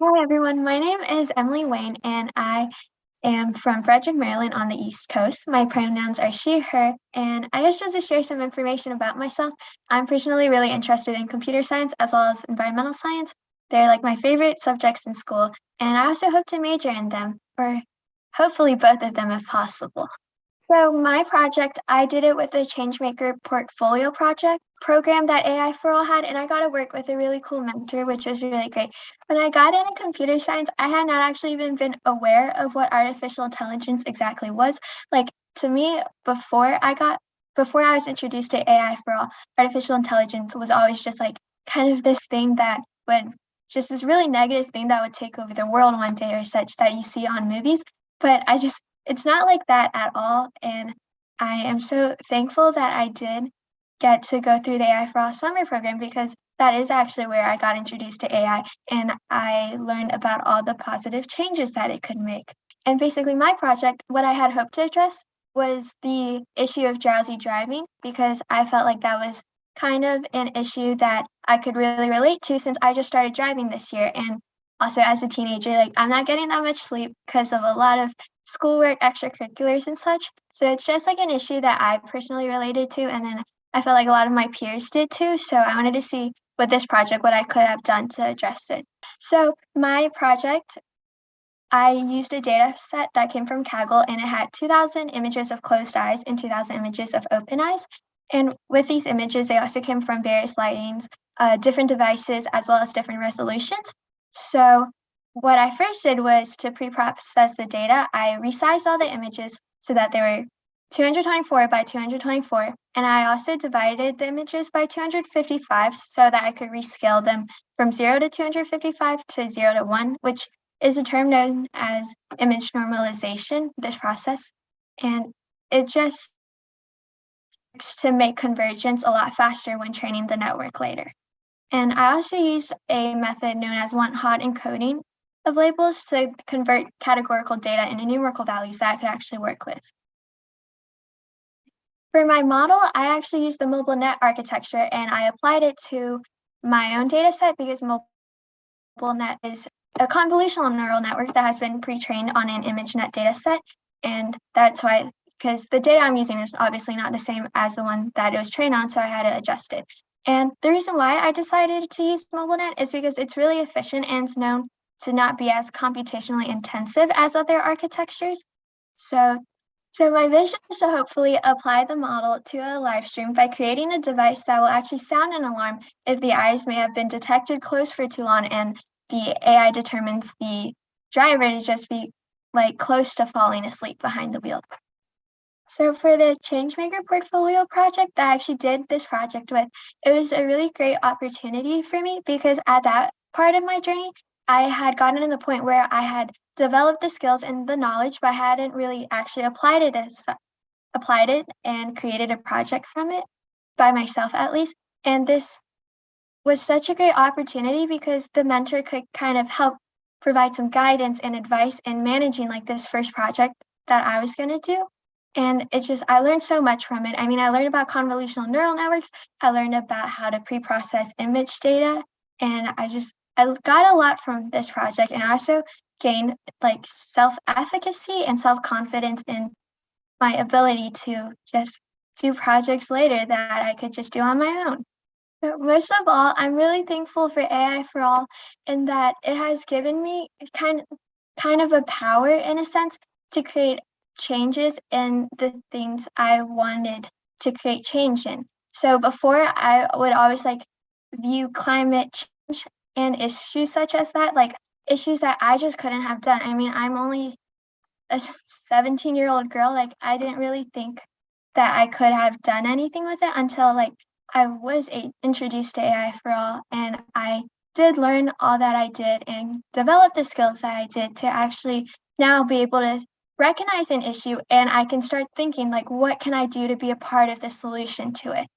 Hi everyone, my name is Emily Wayne and I am from Frederick, Maryland on the East Coast. My pronouns are she, her, and I guess just to share some information about myself, I'm personally really interested in computer science as well as environmental science. They're like my favorite subjects in school, and I also hope to major in them, or hopefully both of them if possible. So my project, I did it with the Changemaker portfolio project program that AI4ALL had, and I got to work with a really cool mentor, which was really great. When I got into computer science, I had not actually even been aware of what artificial intelligence exactly was. Like to me, before I was introduced to AI4ALL, artificial intelligence was always just like kind of this thing that would just this really negative thing that would take over the world one day or such that you see on movies. But it's not like that at all. And I am so thankful that I did get to go through the AI4ALL summer program because that is actually where I got introduced to AI and I learned about all the positive changes that it could make. And basically, my project, what I had hoped to address was the issue of drowsy driving because I felt like that was kind of an issue that I could really relate to since I just started driving this year. And also, as a teenager, like I'm not getting that much sleep because of a lot of schoolwork, extracurriculars, and such. So it's just like an issue that I personally related to. And then I felt like a lot of my peers did too. So I wanted to see with this project what I could have done to address it. So my project, I used a data set that came from Kaggle and it had 2,000 images of closed eyes and 2,000 images of open eyes. And with these images, they also came from various lightings, different devices, as well as different resolutions. So what I first did was to pre-process the data. I resized all the images so that they were 224 by 224. And I also divided the images by 255 so that I could rescale them from 0 to 255 to 0 to 1, which is a term known as image normalization, this process. And it just to make convergence a lot faster when training the network later. And I also used a method known as one-hot encoding of labels to convert categorical data into numerical values that I could actually work with. For my model, I actually used the MobileNet architecture and I applied it to my own data set because MobileNet is a convolutional neural network that has been pre-trained on an ImageNet data set. And that's why, because the data I'm using is obviously not the same as the one that it was trained on, so I had to adjust it. And the reason why I decided to use MobileNet is because it's really efficient and it's known to not be as computationally intensive as other architectures. So my vision is to hopefully apply the model to a live stream by creating a device that will actually sound an alarm if the eyes may have been detected closed for too long and the AI determines the driver to just be like close to falling asleep behind the wheel. So for the Changemaker portfolio project that I actually did this project with, it was a really great opportunity for me because at that part of my journey, I had gotten to the point where I had developed the skills and the knowledge, but I hadn't really actually applied it and created a project from it by myself at least. And this was such a great opportunity because the mentor could kind of help provide some guidance and advice in managing like this first project that I was going to do. And I learned so much from it. I mean, I learned about convolutional neural networks. I learned about how to pre-process image data. And I got a lot from this project. And I also gained like self-efficacy and self-confidence in my ability to just do projects later that I could just do on my own. But most of all, I'm really thankful for AI4ALL in that it has given me kind of a power in a sense to create changes in the things I wanted to create change in. So before I would always like view climate change and issues such as that, like issues that I just couldn't have done. I mean, I'm only a 17-year-old girl. Like I didn't really think that I could have done anything with it until like I was introduced to AI4ALL and I did learn all that I did and develop the skills that I did to actually now be able to recognize an issue and I can start thinking like, what can I do to be a part of the solution to it?